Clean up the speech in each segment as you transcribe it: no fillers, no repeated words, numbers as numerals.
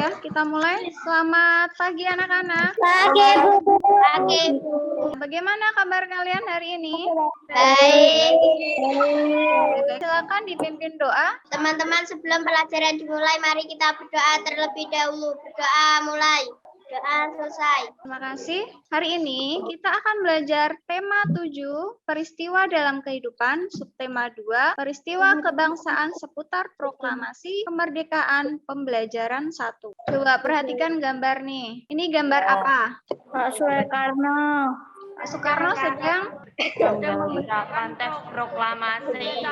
ya, kita mulai. Selamat pagi anak-anak. Pagi, Bu. Pagi, Bu. Bagaimana kabar kalian hari ini? Baik. Silakan dipimpin doa. Teman-teman, sebelum pelajaran dimulai, mari kita berdoa terlebih dahulu. Berdoa mulai. Doa selesai. Terima kasih. Hari ini kita akan belajar tema 7, peristiwa dalam kehidupan, subtema 2, peristiwa kebangsaan seputar proklamasi kemerdekaan, pembelajaran 1. Coba perhatikan gambar nih. Ini gambar apa? Pak Soekarno. Pak Soekarno sedang membacakan teks proklamasi.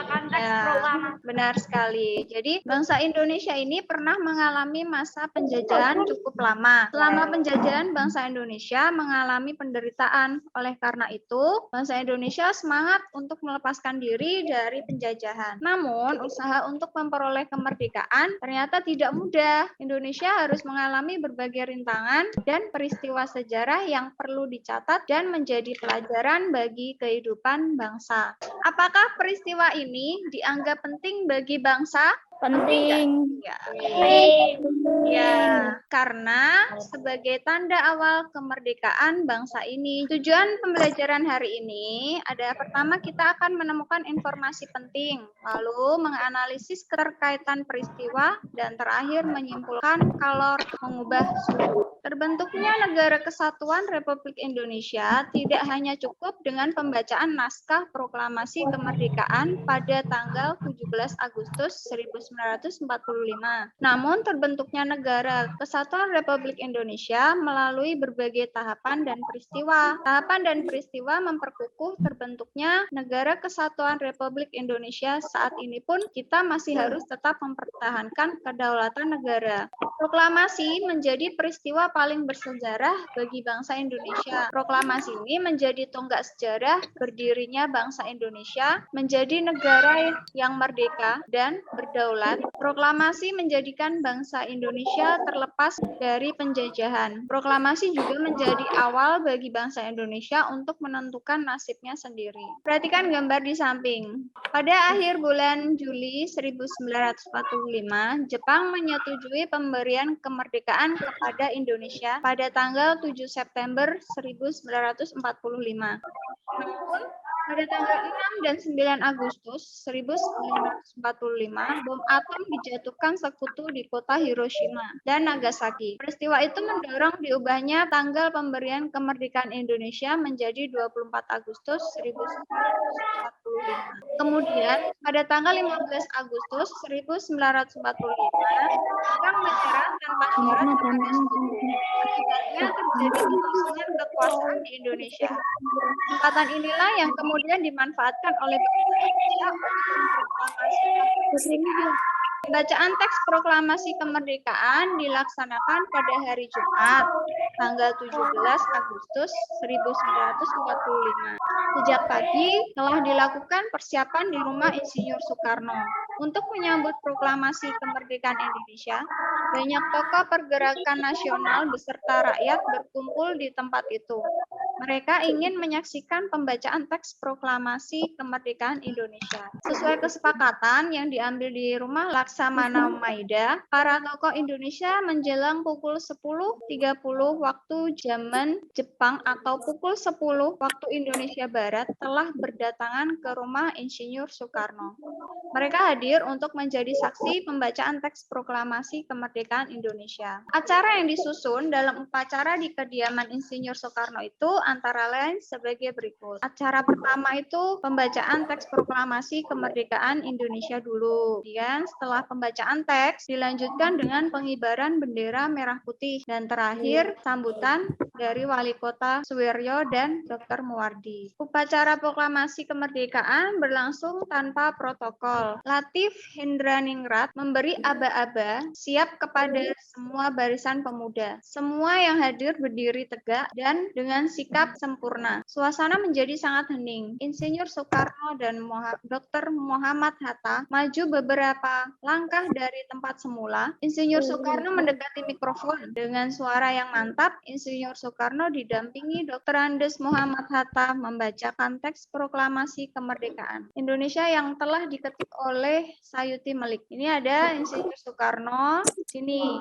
Benar sekali. Jadi bangsa Indonesia ini pernah mengalami masa penjajahan cukup lama. Selama penjajahan, bangsa Indonesia mengalami penderitaan. Oleh karena itu, bangsa Indonesia semangat untuk melepaskan diri dari penjajahan. Namun, usaha untuk memperoleh kemerdekaan ternyata tidak mudah. Indonesia harus mengalami berbagai rintangan dan peristiwa sejarah yang perlu dicatat dan menjadi pelajaran bagi kehidupan bangsa. Apakah peristiwa ini dianggap penting bagi bangsa? Penting. Ya, karena sebagai tanda awal kemerdekaan bangsa ini. Tujuan pembelajaran hari ini ada pertama kita akan menemukan informasi penting, lalu menganalisis keterkaitan peristiwa, dan terakhir menyimpulkan kalau mengubah suhu. Terbentuknya Negara Kesatuan Republik Indonesia tidak hanya cukup dengan pembacaan naskah proklamasi kemerdekaan pada tanggal 17 Agustus 1945. Namun terbentuknya Negara Kesatuan Republik Indonesia melalui berbagai tahapan dan peristiwa. Tahapan dan peristiwa memperkukuh terbentuknya Negara Kesatuan Republik Indonesia. Saat ini pun kita masih harus tetap mempertahankan kedaulatan negara. Proklamasi menjadi peristiwa paling bersejarah bagi bangsa Indonesia. Proklamasi ini menjadi tonggak sejarah berdirinya bangsa Indonesia menjadi negara yang merdeka dan berdaulat. Proklamasi menjadikan bangsa Indonesia terlepas dari penjajahan. Proklamasi juga menjadi awal bagi bangsa Indonesia untuk menentukan nasibnya sendiri. Perhatikan gambar di samping. Pada akhir bulan Juli 1945, Jepang menyetujui pemberian kemerdekaan kepada Indonesia pada tanggal 7 September 1945. Namun, pada tanggal 6 dan 9 Agustus 1945, bom atom dijatuhkan sekutu di kota Hiroshima dan Nagasaki. Peristiwa itu mendorong diubahnya tanggal pemberian kemerdekaan Indonesia menjadi 24 Agustus 1945. Kemudian, pada tanggal 15 Agustus 1945, Jepang menyerah tanpa syarat kepada sekutu. Akibatnya terjadi kekosongan kekuasaan di Indonesia. Kesempatan inilah yang kemudian dimanfaatkan oleh bangsa Indonesia untuk memproklamasikan kemerdekaan. Bacaan teks proklamasi kemerdekaan dilaksanakan pada hari Jumat, tanggal 17 Agustus 1945. Sejak pagi telah dilakukan persiapan di rumah Insinyur Soekarno. Untuk menyambut proklamasi kemerdekaan Indonesia, banyak tokoh pergerakan nasional beserta rakyat berkumpul di tempat itu. Mereka ingin menyaksikan pembacaan teks proklamasi kemerdekaan Indonesia. Sesuai kesepakatan yang diambil di rumah Laksamana Maida, para tokoh Indonesia menjelang pukul 10.30 waktu zaman Jepang atau pukul 10 waktu Indonesia Barat telah berdatangan ke rumah Insinyur Soekarno. Mereka hadir untuk menjadi saksi pembacaan teks proklamasi kemerdekaan Indonesia. Acara yang disusun dalam upacara di kediaman Insinyur Soekarno itu antara lain sebagai berikut. Acara pertama itu pembacaan teks proklamasi kemerdekaan Indonesia dulu. Kemudian setelah pembacaan teks dilanjutkan dengan pengibaran bendera merah putih dan terakhir sambutan dari Wali Kota Suwiryo dan Dr. Muwardi. Upacara proklamasi kemerdekaan berlangsung tanpa protokol. Latif Hendraningrat memberi aba-aba siap kepada semua barisan pemuda. Semua yang hadir berdiri tegak dan dengan sikap tetap sempurna. Suasana menjadi sangat hening. Insinyur Soekarno dan Dr. Muhammad Hatta maju beberapa langkah dari tempat semula. Insinyur Soekarno mendekati mikrofon. Dengan suara yang mantap, Insinyur Soekarno didampingi Dr. Andes Muhammad Hatta membacakan teks proklamasi kemerdekaan Indonesia yang telah diketik oleh Sayuti Melik. Ini ada Insinyur Soekarno, sini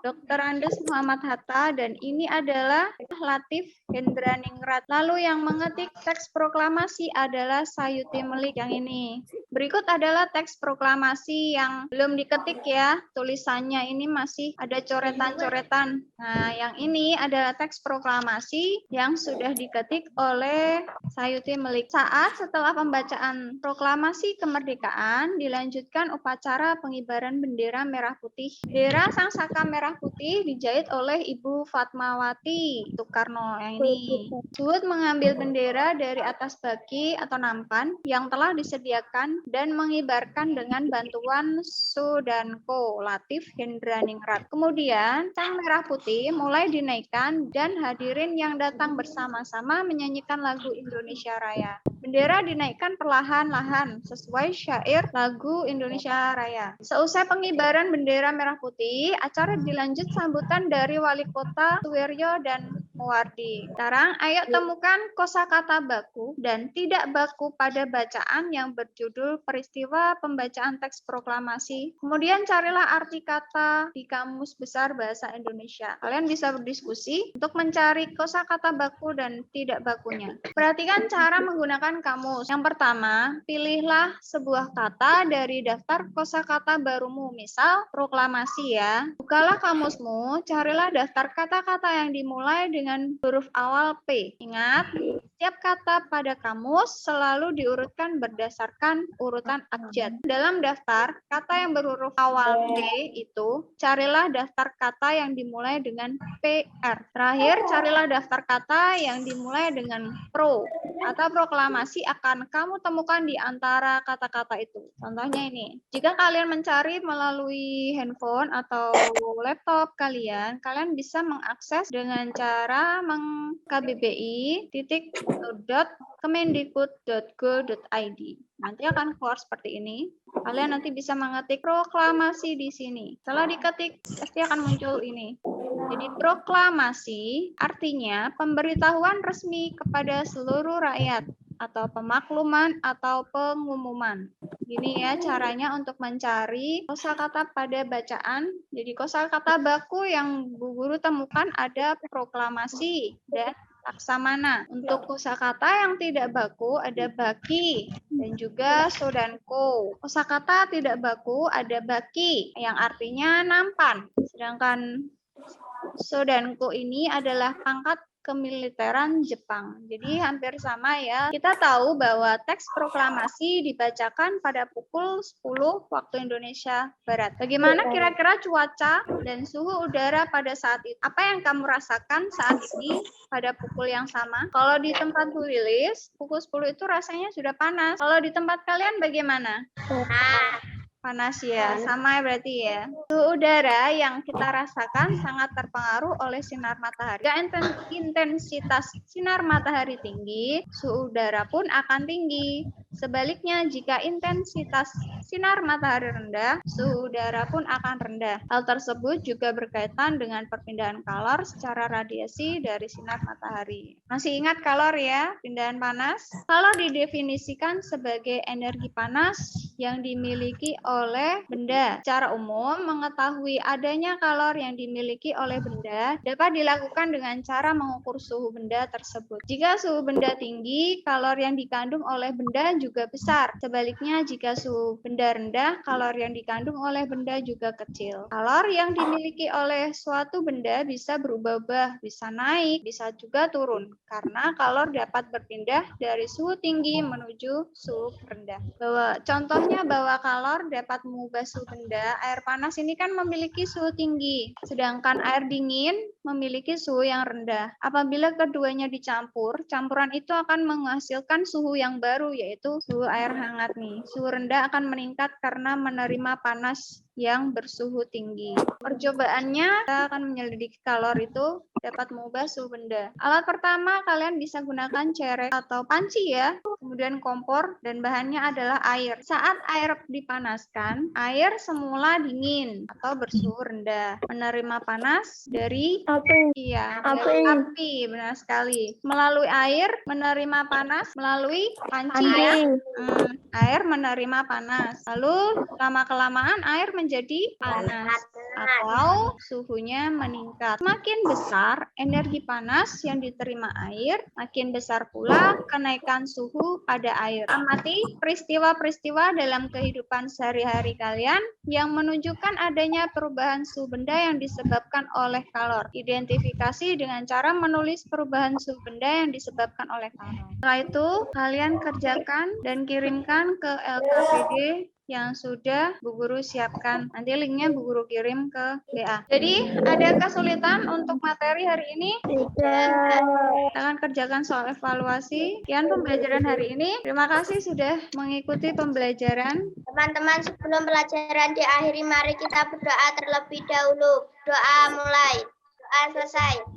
Dr. Andes Muhammad Hatta, dan ini adalah Latif Hendraningrat. Lalu yang mengetik teks proklamasi adalah Sayuti Melik yang ini. Berikut adalah teks proklamasi yang belum diketik ya, tulisannya ini masih ada coretan-coretan. Nah, yang ini adalah teks proklamasi yang sudah diketik oleh Sayuti Melik. Saat setelah pembacaan proklamasi kemerdekaan, dilanjutkan upacara pengibaran bendera merah putih. Bendera Sang Saka merah putih dijahit oleh Ibu Fatmawati Soekarno yang ini. Suhud mengambil bendera dari atas baki atau nampan yang telah disediakan dan mengibarkan dengan bantuan Sudanko Latif Hendraningrat. Kemudian Sang merah putih mulai dinaikkan dan hadirin yang datang bersama-sama menyanyikan lagu Indonesia Raya. Bendera dinaikkan perlahan-lahan sesuai syair lagu Indonesia Raya. Seusai pengibaran bendera merah putih, acara dilanjut sambutan dari Wali Kota Suwiryo dan Muwardi. Sekarang ayo temukan kosakata baku dan tidak baku pada bacaan yang berjudul peristiwa pembacaan teks proklamasi. Kemudian carilah arti kata di Kamus Besar Bahasa Indonesia. Kalian bisa berdiskusi untuk mencari kosakata baku dan tidak bakunya. Perhatikan cara menggunakan kamus. Yang pertama, pilihlah sebuah kata dari daftar kosakata barumu. Misal proklamasi ya. Bukalah kamusmu, carilah daftar kata-kata yang dimulai dengan huruf awal P. Ingat, setiap kata pada kamus selalu diurutkan berdasarkan urutan abjad. Dalam daftar kata yang berhuruf awal P itu, carilah daftar kata yang dimulai dengan PR. Terakhir, carilah daftar kata yang dimulai dengan pro atau proklamasi akan kamu temukan di antara kata-kata itu. Contohnya ini, jika kalian mencari melalui handphone atau laptop kalian bisa mengakses dengan cara kbbi.kemendikbud.go.id. Nanti akan keluar seperti ini. Kalian nanti bisa mengetik proklamasi di sini. Setelah diketik, pasti akan muncul ini. Jadi proklamasi artinya pemberitahuan resmi kepada seluruh rakyat atau pemakluman atau pengumuman. Gini ya caranya untuk mencari kosakata pada bacaan. Jadi kosakata baku yang Bu Guru temukan ada proklamasi dan laksamana. Untuk kosakata yang tidak baku ada baki dan juga sodanko. Kosakata tidak baku ada baki yang artinya nampan. Sedangkan sodanko ini adalah pangkat kemiliteran Jepang. Jadi hampir sama ya. Kita tahu bahwa teks proklamasi dibacakan pada pukul 10 waktu Indonesia Barat. Bagaimana kira-kira cuaca dan suhu udara pada saat itu? Apa yang kamu rasakan saat ini pada pukul yang sama? Kalau di tempat Bu Lilis, pukul 10 itu rasanya sudah panas. Kalau di tempat kalian bagaimana? Panas ya, sama berarti ya. Suhu udara yang kita rasakan sangat terpengaruh oleh sinar matahari. Jika intensitas sinar matahari tinggi, suhu udara pun akan tinggi. Sebaliknya, jika intensitas sinar matahari rendah, suhu udara pun akan rendah. Hal tersebut juga berkaitan dengan perpindahan kalor secara radiasi dari sinar matahari. Masih ingat kalor ya, pindahan panas? Kalor didefinisikan sebagai energi panas yang dimiliki oleh benda. Secara umum, mengetahui adanya kalor yang dimiliki oleh benda dapat dilakukan dengan cara mengukur suhu benda tersebut. Jika suhu benda tinggi, kalor yang dikandung oleh benda juga besar. Sebaliknya, jika suhu benda rendah, kalor yang dikandung oleh benda juga kecil. Kalor yang dimiliki oleh suatu benda bisa berubah-ubah, bisa naik, bisa juga turun, karena kalor dapat berpindah dari suhu tinggi menuju suhu rendah. Contohnya bahwa kalor dapat mengubah suhu benda, air panas ini kan memiliki suhu tinggi, sedangkan air dingin memiliki suhu yang rendah. Apabila keduanya dicampur, campuran itu akan menghasilkan suhu yang baru, yaitu suhu air hangat nih. Suhu rendah akan meningkat karena menerima panas yang bersuhu tinggi. Percobaannya kita akan menyelidiki kalor itu dapat mengubah suhu benda. Alat pertama kalian bisa gunakan cerek atau panci ya, kemudian kompor dan bahannya adalah air. Saat air dipanaskan, air semula dingin atau bersuhu rendah, menerima panas dari Api. api, benar sekali. Melalui air menerima panas melalui panci ya. Air menerima panas. Lalu lama-kelamaan air menjadi panas atau suhunya meningkat. Semakin besar energi panas yang diterima air, makin besar pula kenaikan suhu pada air. Amati peristiwa-peristiwa dalam kehidupan sehari-hari kalian yang menunjukkan adanya perubahan suhu benda yang disebabkan oleh kalor. Identifikasi dengan cara menulis perubahan suhu benda yang disebabkan oleh kalor. Setelah itu, kalian kerjakan dan kirimkan ke LKPD yang sudah Bu Guru siapkan. Nanti linknya Bu Guru kirim ke WA. Jadi, ada kesulitan untuk materi hari ini? Kita akan kerjakan soal evaluasi. Sekian pembelajaran hari ini. Terima kasih sudah mengikuti pembelajaran. Teman-teman, sebelum pelajaran diakhiri, mari kita berdoa terlebih dahulu. Doa mulai. Doa selesai.